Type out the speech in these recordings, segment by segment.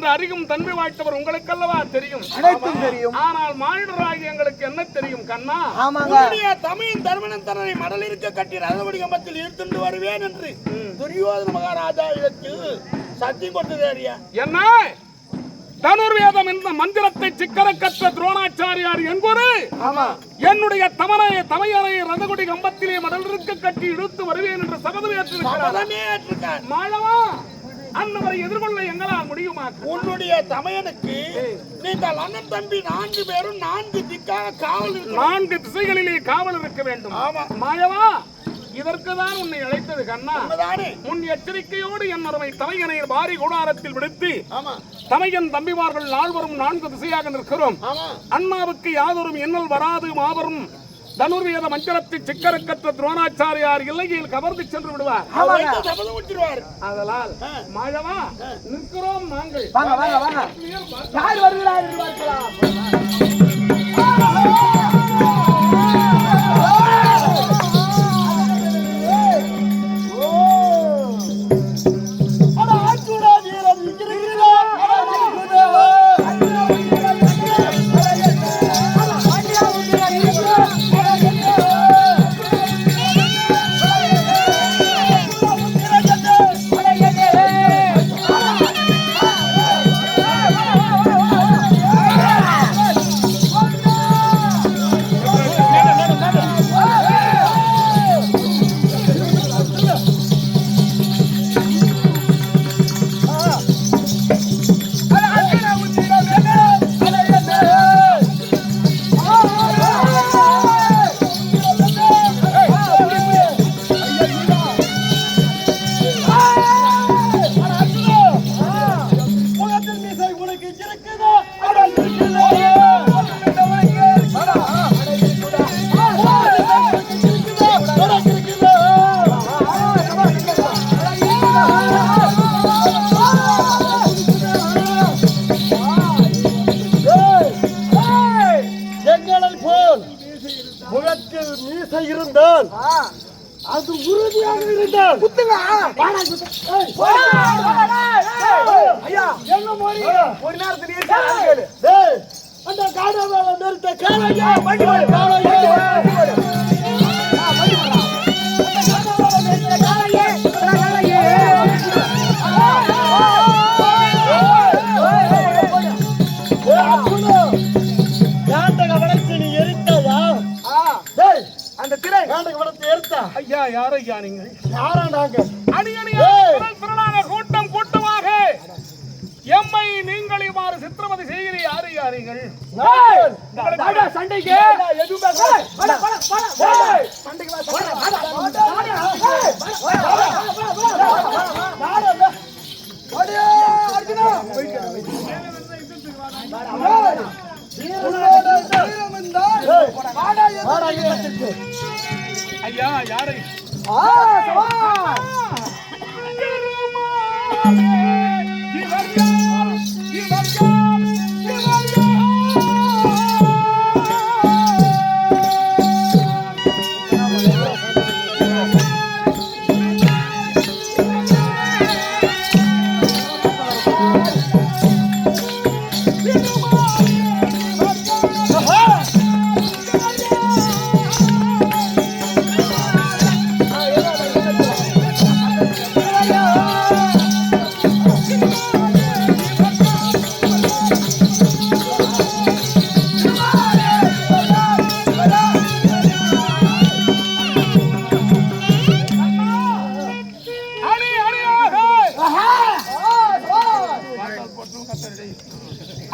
என்று அறியும் தன்மை வாய்த்தவர் உங்களுக்கல்லவா தெரியும். அனைத்தும் தெரியும். ஆனால் மானிடராகி எங்களுக்கு என்ன தெரியும் கண்ணா? தமிழின் தர்மனன் தன்னை மடல் இருக்க கட்டி ரதவடி கம்பத்தில் இழுத்துண்டு வருவேன் என்று துரியோதன மகாராஜா இடத்தில் சத்தியம் கொடுத்தது. என்ன தனுர்வேதம் என்ற மந்திரத்தை சிக்கர கற்ற துரோணாச்சாரியார் என்பது என்னுடைய தமையனை ரதகுடி கம்பத்திலே மடல் இருக்க கட்டி இழுத்து வருவேன் என்று சபதம் ஏற்றிருக்கிறார். மாளவா, அன்னவரை எதிர்கொள்ள எங்களால் முடியுமா? உன்னுடைய தமையனுக்கு நீங்கள் அண்ணன் தம்பி 4 பேரும் 4 திக்காக காவல் 4 திசைகளிலே காவல் இருக்க வேண்டும். மாயவா, இதற்குதான் உன்னை அழைத்தது கண்ணா. முன் எச்சரிக்கையோடு என் அருமை தமையனை பாரி கூடாரத்தில் விடுத்து தமையன் தம்பிமார்கள் 4 4 திசையாக நிற்கிறோம். அண்ணாவுக்கு யாதொரும் எண்ணல் வராது. மாபெரும் தனுர்வேத மந்திரத்தை சிக்கர கற்ற துரோணாச்சாரியார் இல்லையில் கவர்ந்து சென்று விடுவார். அதனால் மாயவா நிற்கிறோம் நாங்கள். யார் வருகிறார் என்று பார்க்கலாம். அது உறுதியாக இருந்தால் ஐயா என்ன மாதிரி ஒரு நேரத்தில் அந்த காடாவை நிறுத்த காலையா அந்த திரை காண்டக வளத்தை எடுத்தா ஐயா யார் ஐயா நீங்கள் யாரா நாங்க அணியணியாக கூட்டம் கூட்டமாக எம்மை நீங்கள் இவ்வாறு சித்திரவதை செய்கிறீ யார் ஐயா நீங்கள் சண்டைக்கு எதுவும் சண்டைக்கு ஐயா யாரு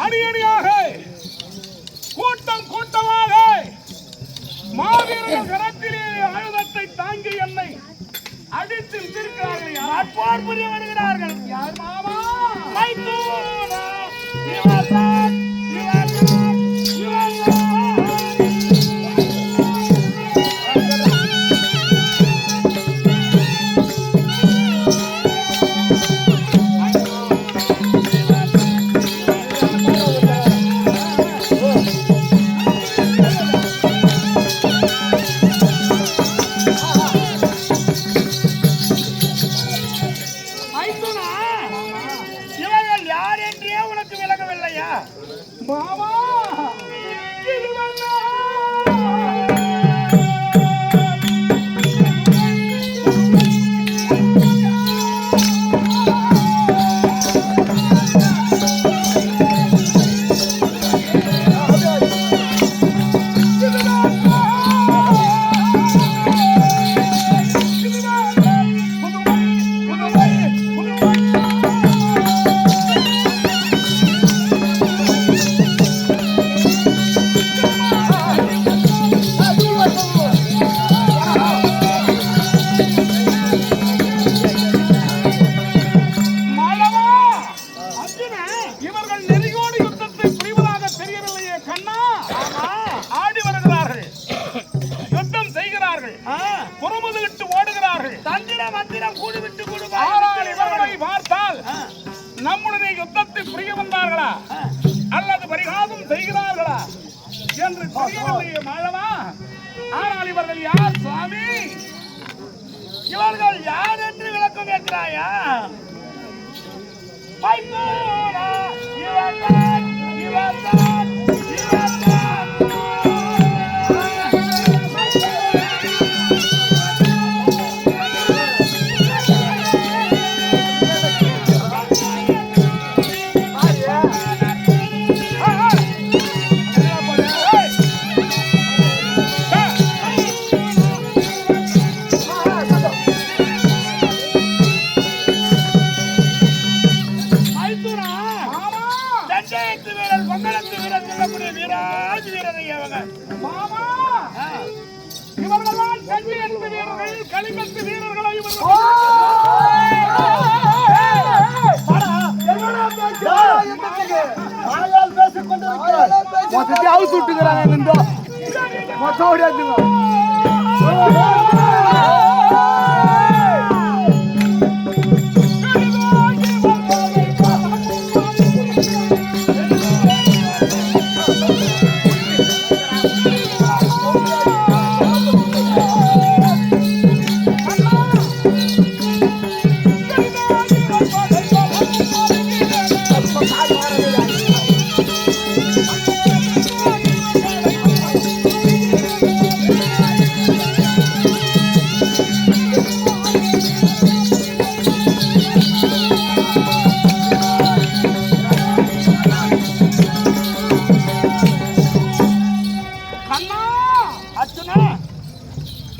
அணியணியாக கூட்டம் கூட்டமாக மாவீரர்கள் கரத்திலே ஆயுதத்தை தாங்கி என்னை அடித்து இருக்கிறார்கள். யார் போர் புரிய வருகிறார்கள்? யார் மாமா மைத்தூனா இவர்தான் மாமா நம்முடைய யுத்தத்தில் புரிய வந்தார்களா அல்லது பரிகாசம் செய்கிறார்களா என்று தெரியவில்லையே மாழவா. ஆனால் இவர்கள் யார் சுவாமி? இவர்கள் யார் என்று விளக்கம் கேட்கிறாயா? களிமத்து வீரர்களை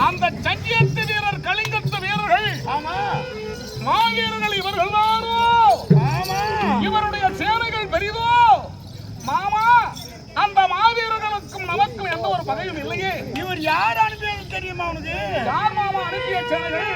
அந்த சங்கியத்து வீரர் கலிங்கத்து வீரர்கள் மாவீரர்கள் இவர்கள் தானோ? இவருடைய சேனைகள் பெரிதோ மாமா? அந்த மாவீரர்களுக்கும் நமக்கும் எந்த ஒரு பகையும் இல்லையே. இவர் யார் அனுப்பியது தெரியுமா உனக்கு? யார் மாமா அனுப்பிய சேனைகள்?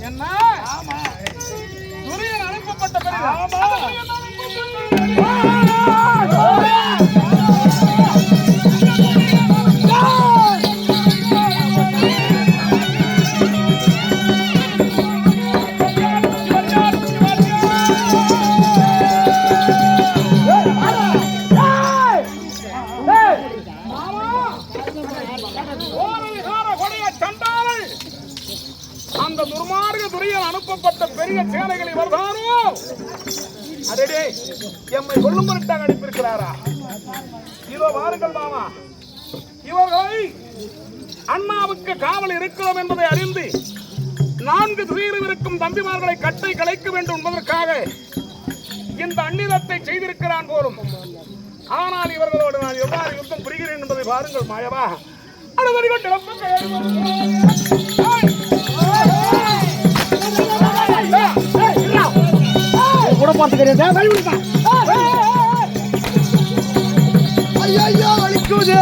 என்ன? ஆமா, துரியன் அனுப்பப்பட்ட பிறகு அந்த துர்மார்க்க துரியன் அனுப்பப்பட்ட பெரிய சேனைகள் இவர்தானோ? அடடே, எம்மை கொல்லும் பொருட்டாக அனுப்பியிருக்கிறாரா? இதோ வாருங்கள் மாமா. இவர்களை அண்ணாவுக்கு காவல் இருக்கிறோம் என்பதை அறிந்து 4 துயிலும் இருக்கும் தம்பிமார்களை கட்டை கலைக்க வேண்டும் என்பதற்காக இந்த அந்நிலத்தை செய்திருக்கிறான் போலும். ஆனால் இவர்களோடு நான் எவ்வாறு யுத்தம் புரிகிறேன் என்பதை பாருங்கள் மாயவா. கூட பார்த்து கிடையாது. ஐயோ வலிக்குது.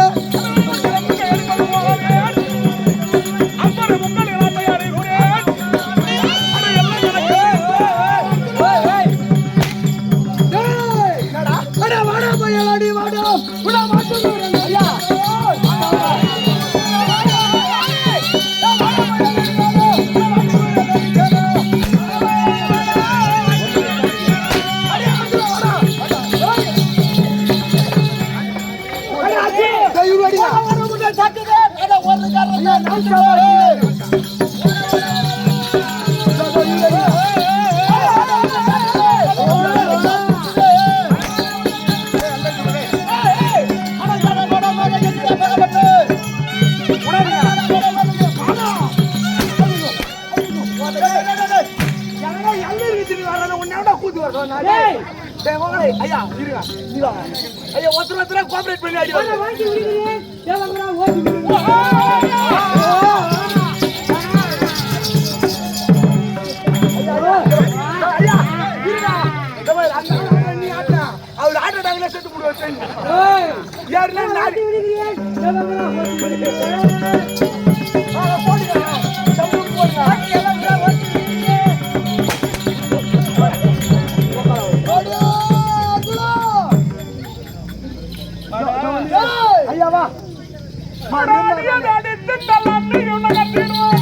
வாடா பையன் ஓடி வாடும் உட மாட்டோம் ஐயா ஐயா ஐயா ஒருத்தர் கோஆபரேட் பண்ணி அடி அவர் ஆட்டோடாங்களே செத்து போடுவாங்க யாருன்னா ஐயாவா அடித்து தள்ளாட்டி உலகத்திடுவோம்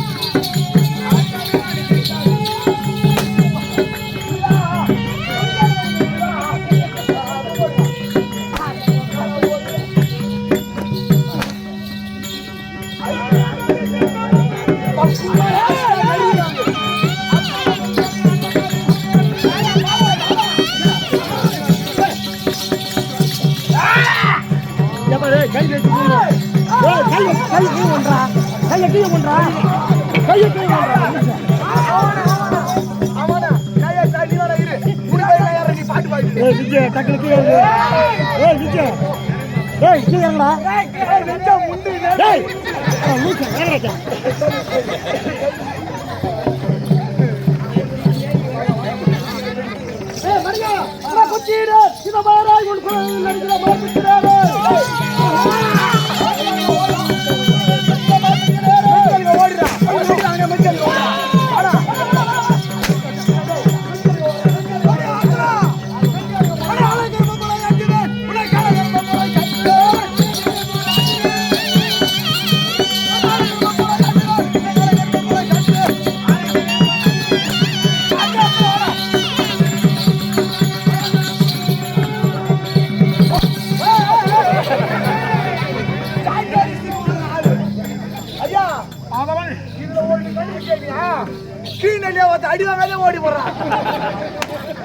அடி வாங்காதே ஓடி போறான்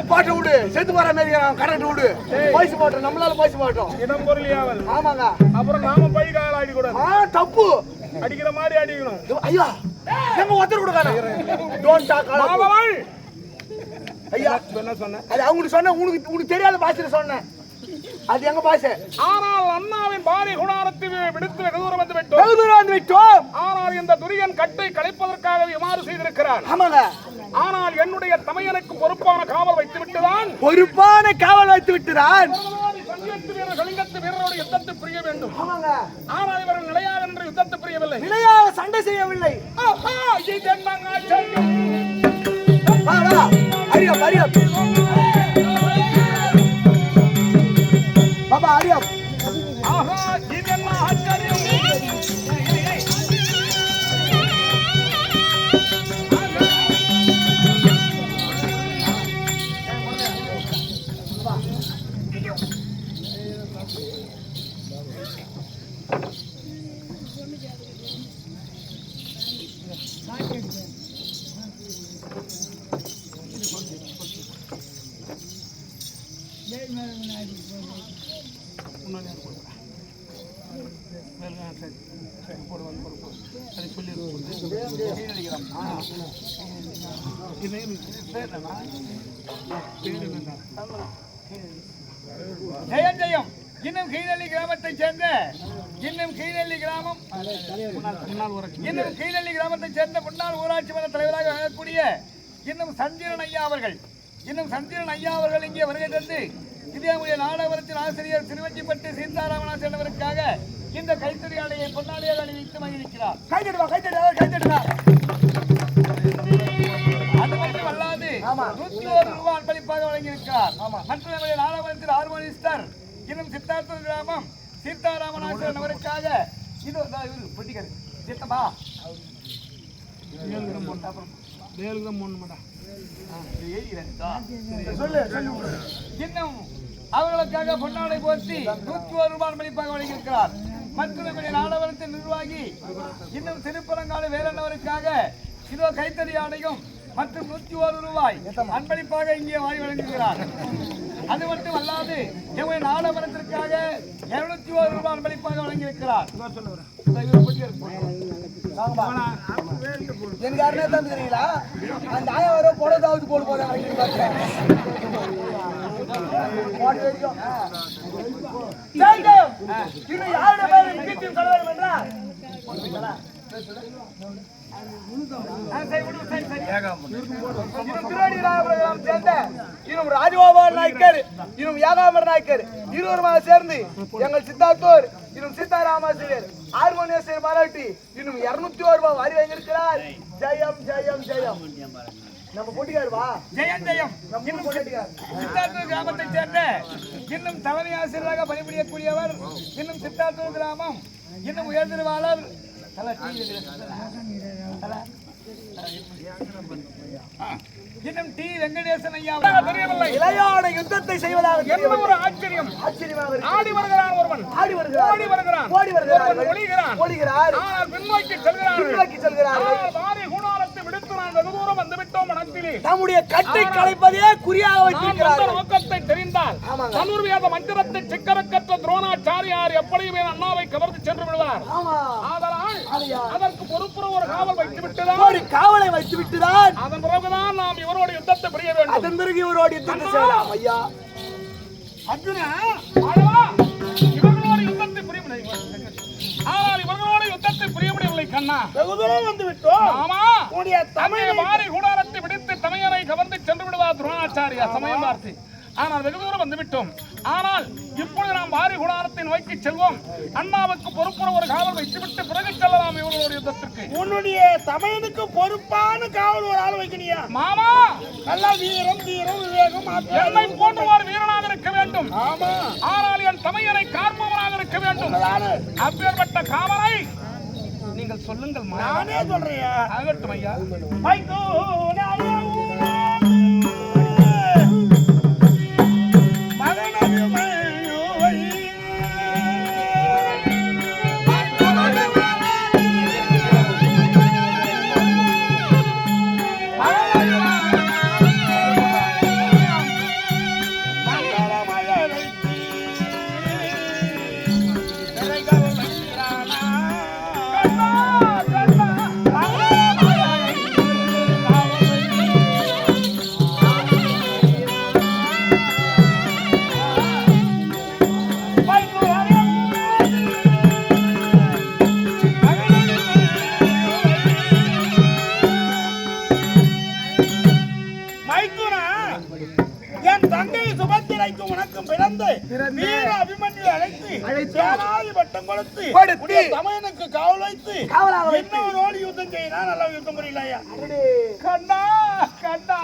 பாட்டு விடு செத்து போற மாதிரி கரெக்ட் விடு பைசு போட்டோம் நம்மளால பைசு போட்டோம் இடம் பொருளியாவல் ஆமாங்க அப்புறம் நாம பை கால அடி கூடாது தப்பு அடிக்கிற மாதிரி அடிக்கணும் ஐயா நம்ம ஒருத்தர் கொடுக்காத டோன்ட் டாக் ஐயா என்ன சொன்ன அது அவங்களுக்கு சொன்ன உனக்கு தெரியாத பாஷையில சொன்னேன் அது எங்க பாஷை ஆனால் அண்ணாவின் பாரி குணாரத்தை விடுத்து வெகு தூரம் வந்து விட்டோம் ஆனால் இந்த துரியன் கட்டை கலைப்பதற்காக இவ்வாறு செய்திருக்கிறார் ஆமாங்க ஆனால் என்னுடைய தமையனுக்கு பொறுப்பான காவல் வைத்து விட்டுதான் கலிங்கத்து வீரரோட யுத்தத்தை புரிய வேண்டும் ஆனால் இவர்கள் நிலையாக நின்று யுத்தத்தை புரியவில்லை நிலையாக சண்டை செய்யவில்லை பாபா அரியம் ஆஹா இது என்ன ஆச்சரியம் ஜெயம் ஜெயம். இன்னும் கீழள்ளி கிராமத்தை சேர்ந்த முன்னாள் ஊராட்சி மன்ற தலைவராக விளங்கக்கூடிய இன்னும் சந்திரன் ஐயா அவர்கள் இங்கே வருகை தந்து இதேமுடைய நாடகத்தின் ஆசிரியர் திருவஞ்சிப்பட்டு சீதாராமநாத் என்பதற்காக இந்த கைத்தறி ஆடையை பொன்னாடியாக அணிவித்து மகிழ்கிறார். அது மட்டும் அல்லாது 101 ரூபாய் அன்பளிப்பாக வழங்கியிருக்கிறார். மற்றும் நம்முடைய நாடகத்தின் ஹார்மோனிஸ்டர் இன்னும் சித்தார்த்தூர் கிராமம் சீதாராமநாசன் அவருக்காக இது பொட்டிக்காரு சித்தப்பா இன்னும் அவர்களுக்காக பொன்னாடை போர்த்தி 101 ரூபாய் மதிப்பாக வழங்கியிருக்கிறார். மற்றும் நம்முடைய நாடவரத்தின் நிர்வாகி இன்னும் திருப்பரங்காடு வேலன்னவருக்காக இதோ கைத்தறி ஆடையும் மற்றும் 101 ரூபாய் அன்பளிப்பாக இங்கே வாங்கி வழங்குகிறார். அது மட்டும் அல்லாது எங்களுடைய நாடவரத்திற்காக 201 ரூபாய் அன்பளிப்பாக வழங்கியிருக்கிறார். எனக்கு யாருனே தந்துக்கிறீங்களா? அந்த ஆயா வர பொடதாவது போட போறாங்க. ராஜகோபால் நாயக்கர் இன்னும் யாகாமர் நாயக்கர் இருவருமாக சேர்ந்து எங்கள் சித்தார்த்தூர் இன்னும் சீதாராமாசிரியர் ஹார்மோனியர் பாராட்டி இன்னும் 201 ரூபாய் வாரி வாங்கியிருக்கிறார். ஜெயம் ஜெயம் ஜெயம். நம்ம போட்டிக்காரு வா. ஜெயம் ஜெயம். இன்னும் சித்தார்த்தூர் கிராமத்தை சேர்ந்த இன்னும் தலைமை ஆசிரியராக பணிபுரியக்கூடியவர் இன்னும் சித்தார்த்தூர் கிராமம் இன்னும் உயர்திருவாளர் இன்னும் டி வெங்கடேசன் ஐயா தெரியவில்லை. இளையோட யுத்தத்தை செய்வதாக என்ன ஒரு ஆச்சரியம். ஆச்சரியமாக ஆடி வருகிறான் ஒருவன், ஆடி வருகிறார், ஓடி வருகிறான், ஓடி வருகிறார், ஒளிகிறான், ஒளிகிறார். ஆனால் பின்னோக்கி செல்கிறான், பின்னோக்கி செல்கிறார்கள். வாரி கூடாரத்தை விடுத்து நான் வெகு தூரம் வந்து விட்டோம். மனத்திலே நம்முடைய கட்டை கலைப்பதே குறியாக வைத்திருக்கிறார்கள். நோக்கத்தை தெரிந்தால் தனுர்வேத மந்திரத்தை சிக்கரக்கற்ற துரோணாச்சாரியார் எப்படியுமே அண்ணாவை கவர்ந்து சென்று விடுவார். ஆதலால் அதற்கு பொறுப்புற ஒரு காவல் வைத்து விட்டுதான், ஒரு காவலை வைத்து விட்டுதான் அதன் பிறகுதான் நாம் இவரோட யுத்தத்தை புரிய வேண்டும். அதன் பிறகு இவரோட யுத்தத்தை செய்யலாம். ஐயா அர்ஜுனா, ஆளவா, இவர்களோட யுத்தத்தை புரிய முடியவில்லை. ஆனால் இவர்களோட யுத்தத்தை புரிய முடியவில்லை கண்ணா. வெகு தூரம் வந்து விட்டோம். ஆமா, தமிழ் மாறி கூடாரத்தை விடுத்து தமையனை கவர்ந்து சென்று விடுவார் துரோணாச்சாரியா சமயம் பார்த்து. ஆனால் வெகு தூரம் வந்து விட்டோம். ஆனால் இப்பொழுது நாம் வாரி கூடாரத்தை நோக்கி செல்வோம். அண்ணாவுக்கு பொறுப்புற ஒரு காவல் வைத்துவிட்டு பிறகு செல்லலாம் இவர்களோட யுத்தத்திற்கு. உன்னுடைய தமையனுக்கு பொறுப்பான காவல் ஒரு ஆள் வைக்கணியா? மாமா, நல்லா வீரம் தீரம் விவேகம் என்னை போன்றவாறு வீரனாக இருக்க வேண்டும். ஆமா, ஆனால் என் தமையனை காப்பவனாக இருக்க வேண்டும். அப்பேற்பட்ட காவலை நீங்கள் சொல்லுங்கள். நானே சொல்றேன். ஆகட்டும் ஐயா. என் தங்கை சுபத்திரைக்கும் உனக்கும் பிறந்து வீர அபிமன்யு அழைத்து சேனாதி பட்டம் கொடுத்து தமையனுக்கு காவல் வைத்து இன்னொரு யுத்தம் செய்யினா நல்லா யுத்தம் புரியலையா? கண்ணா கண்ணா,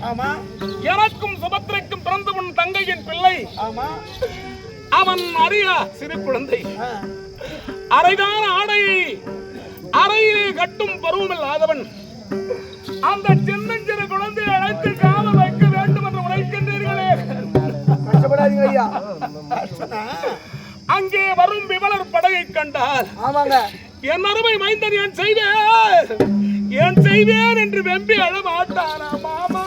ஆமா. எனக்கும் சுபத்திரைக்கும் பிறந்து உன் தங்கையின் பிள்ளை. ஆமா. அவன் அறியா சிறு குழந்தை. அரைதான ஆடை அறையிலே கட்டும் பருவமில்லாதவன். அந்த சின்னஞ்சிறு குழந்தையை அழைத்து காவல் வைக்க வேண்டும் என்று உழைக்கின்றீர்களே. கஷ்டப்படாதீங்க ஐயா. அங்கே வரும் விமலர் படையை கண்டால் ஆமாங்க, என் அருமை மைந்தன் என் செய்வேன் என்று வெம்பி அழ மாட்டானா மாமா?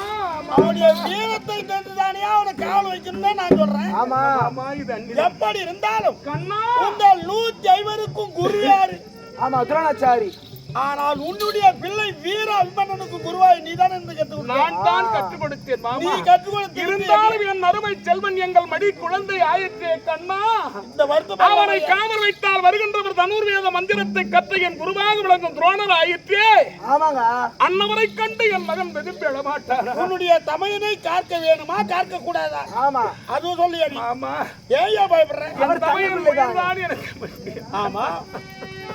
அவனுடைய வீரத்தை கண்டுதானே அவனை காவல் வைக்கணும்னு நான் சொல்றேன். ஆமா. எப்படி இருந்தாலும் கண்ணா, இந்த 150க்கும் குரு யாரு? ஆமா, துரோணாச்சாரி. ஆனால் உன்னுடைய பிள்ளை வீர அபிமன்னனுக்கு குருவாய் நீதான் என்று கற்றுக் நான் தான் கற்றுக் கொடுத்தேன் மாமா. நீ கற்றுக் கொடுத்து இருந்தாலும் என் அருமை செல்வன் எங்கள் மடி குழந்தை ஆயிற்றே கண்ணா. இந்த வருத்தம் அவனை காவல் வைத்தால் வருகின்றவர் தனுர்வேத மந்திரத்தை கற்ற என் குருவாக விளங்கும் துரோணர் ஆயிற்றே. ஆமாங்க. அன்னவரை கண்டு என் மகன் வெதுப்பி எழமாட்டார். உன்னுடைய தமையனை காக்க வேணுமா காக்க கூடாதா? ஆமா, அதுவும் சொல்லி அடி. ஆமா, ஏயா பயப்படுறேன்? என் தமையன் உயிர்தான் எனக்கு. ஆமா,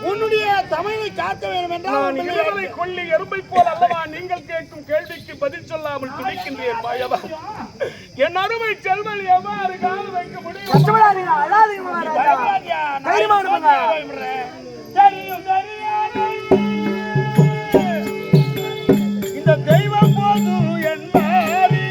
உன்னுடைய தமையனை காக்க வேண்டும் என்றால் நான் இருவரை கொல்லி எறும்பை போல் அல்லவா நீங்கள் கேட்கும் கேள்விக்கு பதில் சொல்லாமல் துடிக்கின்றேன் மாயவா. என் அருமை செல்வன் எவ்வாறு காவல் வைக்க முடியும்? கஷ்டப்படாதீங்க, அழாதீங்க மகாராஜா. தைரியமா இருங்க. இந்த தெய்வம் போது என்பாரி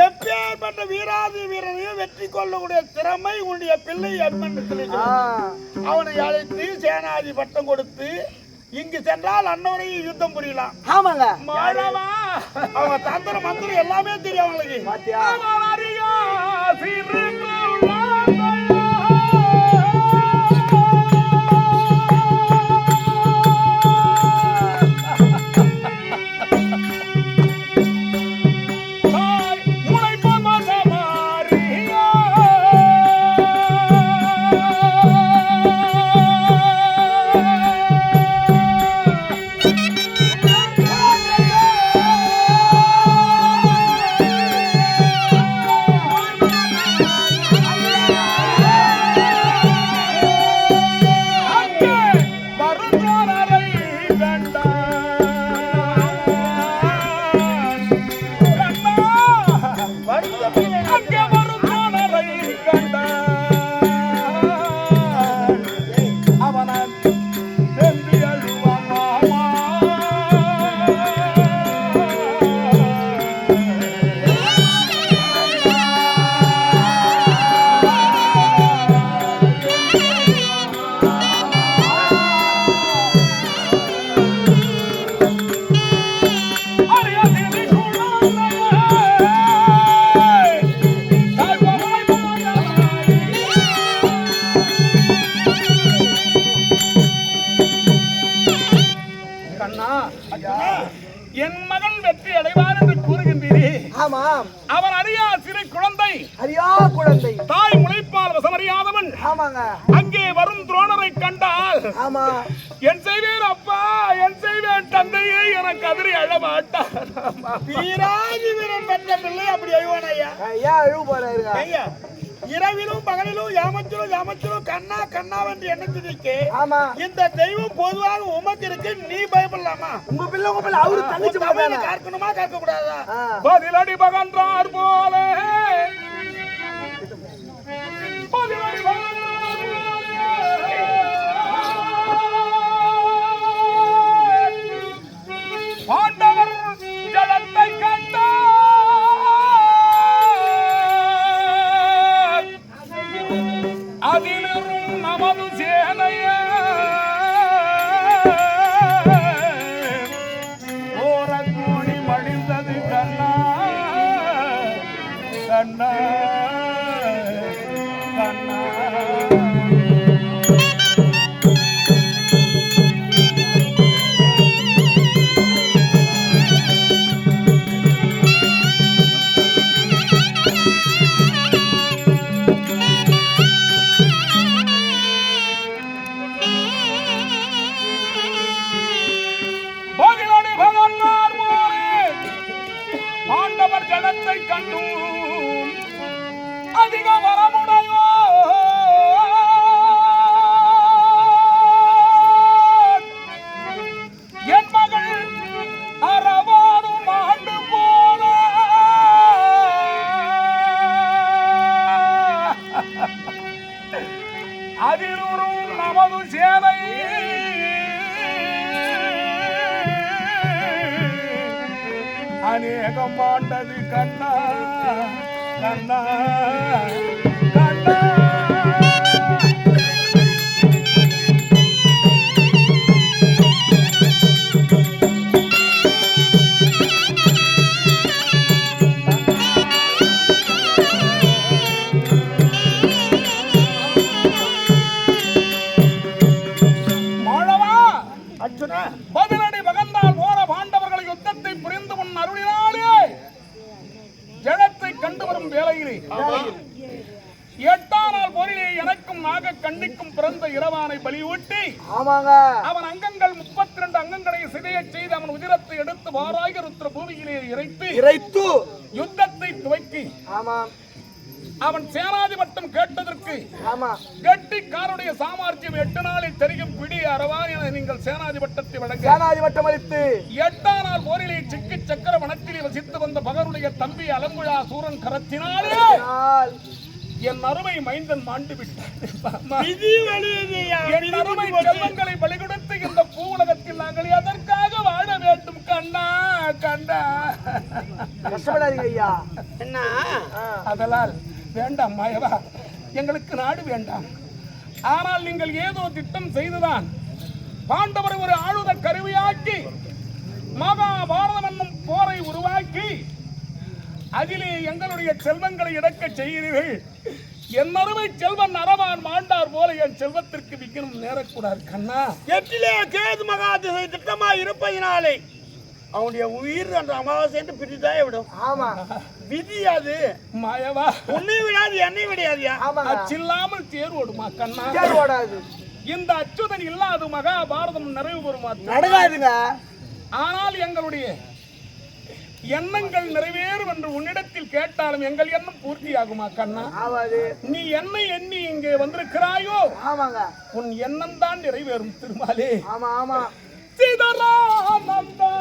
எப்பேற்பட்ட வீராதி வீரனையும் வெற்றி கொள்ளக்கூடிய திறமை உன்னுடைய பிள்ளை அபிமன்னத்தில். அவனை அழைத்து சேனாதி பட்டம் கொடுத்து இங்கு சென்றால் அன்னவரையும் யுத்தம் புரியலாம். ஆமாங்க. அவங்க தந்திர மந்திரம் எல்லாமே தெரியும் அவங்களுக்கு. என் மகன் வெற்றி அடைவார் என்று கூறுகின்றீரே. ஆமாம். அவன் அறியா சிறு குழந்தை. அறியா குழந்தை. தாய் முளைப்பால் வசமறியாதவன். ஆமாங்க. அங்கே வரும் துரோணரை கண்டால் ஆமா, என் செய்வேன் அப்பா, என் செய்வேன் தந்தையே என கதறி அழமாட்டார். வீராதி வீரன் பெற்ற பிள்ளை அப்படி அழுவான் ஐயா. ஐயா அழுவு போறாரு ஐயா. இரவிலும் பகலிலும் யாமத்திலும் கண்ணா கண்ணாவென்று எண்ணத்திற்கு. ஆமா. இந்த தெய்வம் பொதுவாக உமக்கு இருக்கு, நீ பயப்படலாமா? உங்க பிள்ளை அவரு தங்கச்சி தமிழை காக்கணுமா காக்க கூடாதா? பதிலடி பகன்றார் போல பதிலடி பாண்டவர் ஜலத்தை கண்டார். அதிலும் நமது சேனைய ஓரக்கூடி மடிந்தது கண்ணா கண்ணா கண்ணா. கண்டும் அதிக வரமுடையோ என் மகள் அறவாரும் ஆண்டு போன அதிலும் நமது சேவை அநேகம் ஆண்டது கண்ணா கண்ணா கண்ணா. பதிலடி பகந்தால் போற பாண்டவர்களை யுத்தத்தை புரிந்து முன் அருளினாலே ஜலத்தை கண்டு வரும் வேளையிலே 8ஆம் நாள் போரிலே எனக்கும் நாக கண்ணிக்கும் பிறந்த இரவானை பலியூட்டி அவன் அங்கங்கள் 32 அங்கங்களை சிதையச் செய்து அவன் உதிரத்தை எடுத்து வாராக ருத்ர பூமியிலே இறைத்து யுத்தத்தை துவக்கி அவன் சேனாதிபட்டம் கேட்டதற்கு கெட்டிக்காரனுடைய சாமர்த்தியம் 8 நாளில் தெரியும் பிடி அறவான் என நீங்கள் சேனாதிபட்டத்தை வழங்க சேனாதிபட்டம் அளித்து 8ஆம் நாள் போரிலே சிக்கி சக்கர வனத்திலே வசித்து வந்த பகருடைய தம்பி அலங்குழா சூரன் கரத்தினாலே என் அருமை மைந்தன் மாண்டு விட்டான். என் அருமை செல்வங்களை பலிகொடுத்து இந்த பூவுலகத்தில் நாங்கள் எதற்காக வாழ வேண்டும் கண்ணா கண்ணா. ஐயா என்ன அதனால் வேண்டாம் மாயவா, எங்களுக்கு நாடு வேண்டாம். ஆனால் நீங்கள் ஏதோ திட்டம் செய்துதான் பாண்டவரை ஒரு ஆளுத கருவியாக்கி மகாபாரதம் என்னும் போரை உருவாக்கி அதிலே எங்களுடைய செல்வங்களை இழக்க செய்கிறீர்கள். என் அருமை செல்வன் அரவான் மாண்டார் போல என் செல்வத்திற்கு விக்கணும் நேரக்கூடாது கண்ணா. எட்டிலே கேது மகாதிசை திட்டமா இருப்பதினாலே அவனுடைய உயிர் அந்த அமாவாசை என்று பிரித்தாயே விடும். ஆமா விதி அது மாயவா. உன்னை விடாது என்னை விடாதியா. அச்சில்லாமல் தேர் ஓடுமா கண்ணா? தேர் ஓடாது. இந்த அச்சுதன் இல்லாது மகாபாரதம் நிறைவு பெறுமா? நடக்காதுங்க. ஆனால் எங்களுடைய எண்ணங்கள் நிறைவேறும் என்று உன்னிடத்தில் கேட்டாலும் எங்கள் எண்ணம் பூர்த்தியாகுமா கண்ணா? நீ என்னை எண்ணி இங்கே வந்திருக்கிறாயோ உன் எண்ணம் தான் நிறைவேறும் திருமாலே. ஆமா ஆமா சிதறானந்தா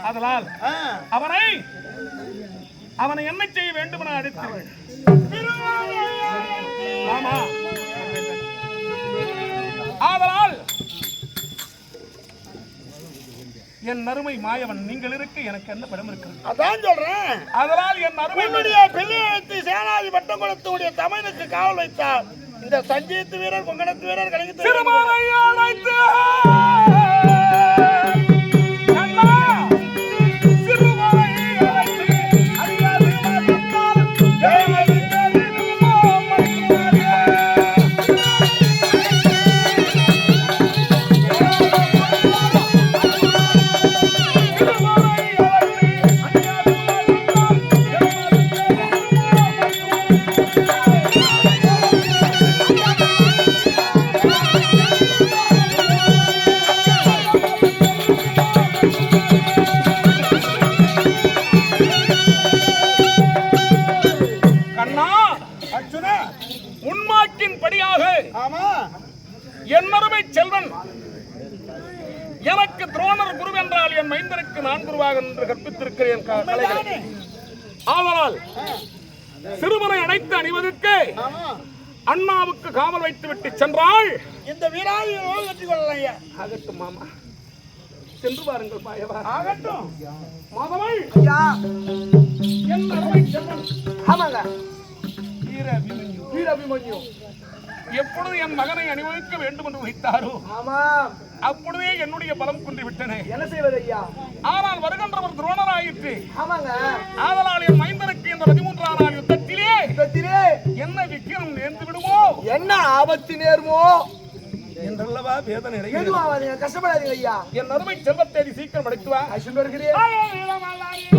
அதனால் அவனை என்ன செய்ய வேண்டும் என அடித்தவள். ஆமா அதனால் என் அருமை மாயவன் நீங்கள் இருக்க எனக்கு என்ன படம் இருக்கிறது? அதான் சொல்றேன். அதனால் என் அருமையுடைய பிள்ளையை சேனாதி பட்டம் கொடுத்துடைய தமிழுக்கு காவல் வைத்தார். இந்த சஞ்சீத்து வீரர் பொங்கலத்து வீரர் கலைஞர் திருமலை அழைத்து என்னருமை செல்வன் எனக்கு துரோணர் குரு என்றால் என் மைந்தருக்கு நான் குருவாக என்று கற்பித்திருக்கிறேன். ஆனால் சிறுவனை அடைத்து அணிவதற்கு அண்ணாவுக்கு காவல் வைத்து விட்டு சென்றாள். இந்த வீராதிகளோடு வெற்றி கொள்ளலாம் ஐயா. ஆகட்டும் மாமா, சென்று பாருங்கள் மாயவா. ஆகட்டும் மாதவள் ஐயா. என் அருமை செல்வன் ஆமாங்க. வீரபிமன்யு எப்பொழுது என் மகனை அனுபவிக்க வேண்டும் என்று வைத்தாரோ ஆமா. அப்பொழுதே என்னுடைய பலம் குன்றி விட்டனே. என்ன செய்வது ஐயா? ஆனால் வருகின்றவர் துரோணராயிற்று. ஆமாங்க. ஆதலால் என் மைந்தனுக்கு இந்த 13ஆம் நாள் யுத்தத்திலே என்ன விக்கிரம் நேர்ந்து விடுமோ, என்ன ஆபத்து நேருமோ என்றல்லவா வேதனை அடைகிறது. எதுவும் ஆகாதீங்க, கஷ்டப்படாதீங்க ஐயா. என் அருமை செல்வத்தை சீக்கிரம் அடைத்து வா. வருகிறேன்.